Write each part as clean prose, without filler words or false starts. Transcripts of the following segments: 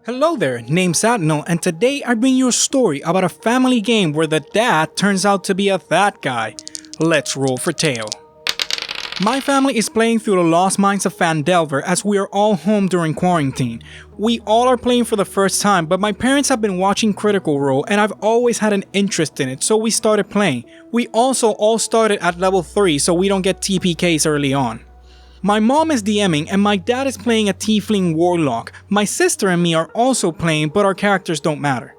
Hello there, name's Adnal, and today I bring you a story about a family game where the dad turns out to be a that guy. Let's roll for tail. My family is playing through the Lost Mines of Phandelver as we are all home during quarantine. We all are playing for the first time, but my parents have been watching Critical Role and I've always had an interest in it, so we started playing. We also all started at level 3 so we don't get TPKs early on. My mom is DMing and my dad is playing a Tiefling Warlock. My sister and me are also playing, but our characters don't matter.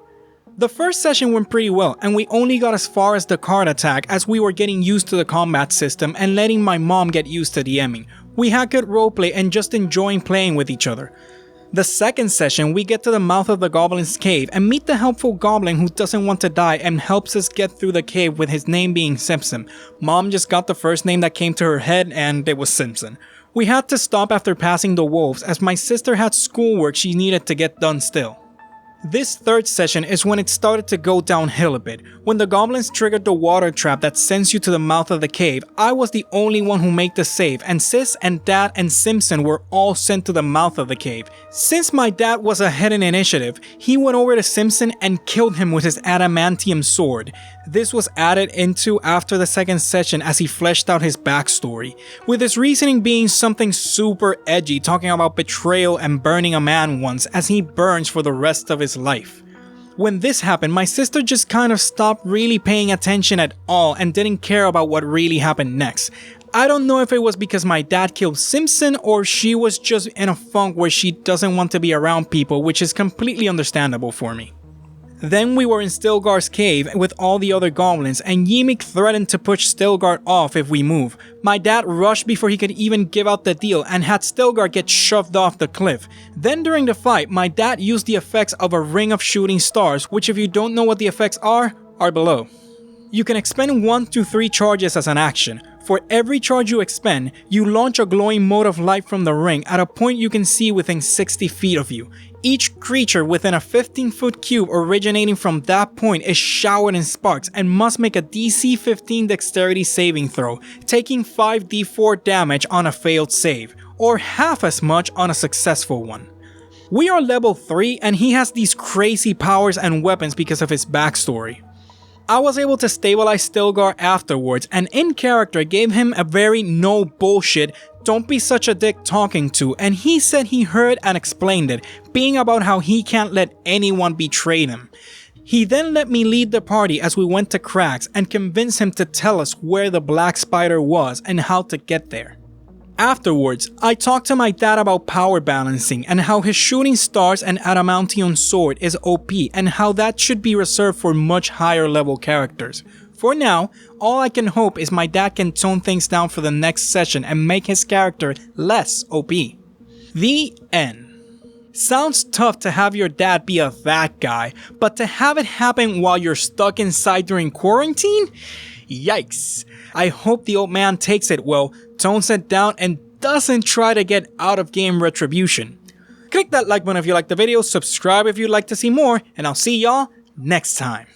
The first session went pretty well and we only got as far as the card attack as we were getting used to the combat system and letting my mom get used to DMing. We had good roleplay and just enjoying playing with each other. The second session, we get to the mouth of the Goblin's cave and meet the helpful goblin who doesn't want to die and helps us get through the cave with his name being Simpson. Mom just got the first name that came to her head and it was Simpson. We had to stop after passing the wolves as my sister had schoolwork she needed to get done still. This third session is when it started to go downhill a bit. When the goblins triggered the water trap that sends you to the mouth of the cave, I was the only one who made the save and Sis and Dad and Simpson were all sent to the mouth of the cave. Since my dad was ahead in initiative, he went over to Simpson and killed him with his adamantium sword. This was added into after the second session as he fleshed out his backstory, with his reasoning being something super edgy, talking about betrayal and burning a man once as he burns for the rest of his life. When this happened, my sister just kind of stopped really paying attention at all and didn't care about what really happened next. I don't know if it was because my dad killed Simpson or she was just in a funk where she doesn't want to be around people, which is completely understandable for me. Then we were in Stilgar's cave with all the other goblins and Ymik threatened to push Stilgar off if we move. My dad rushed before he could even give out the deal and had Stilgar get shoved off the cliff. Then during the fight, my dad used the effects of a ring of shooting stars, which if you don't know what the effects are below. You can expend 1 to 3 charges as an action. For every charge you expend, you launch a glowing mote of light from the ring at a point you can see within 60 feet of you. Each creature within a 15-foot cube originating from that point is showered in sparks and must make a DC 15 dexterity saving throw, taking 5d4 damage on a failed save, or half as much on a successful one. We are level 3 and he has these crazy powers and weapons because of his backstory. I was able to stabilize Stilgar afterwards and in character gave him a very no bullshit, don't be such a dick talking to, and he said he heard and explained it, being about how he can't let anyone betray him. He then let me lead the party as we went to Cracks and convinced him to tell us where the Black Spider was and how to get there. Afterwards, I talked to my dad about power balancing and how his shooting stars and adamantium sword is OP and how that should be reserved for much higher level characters. For now, all I can hope is my dad can tone things down for the next session and make his character less OP. The end. Sounds tough to have your dad be a that guy, but to have it happen while you're stuck inside during quarantine? Yikes. I hope the old man takes it well, tones it down, and doesn't try to get out of game retribution. Click that like button if you liked the video, subscribe if you'd like to see more, and I'll see y'all next time.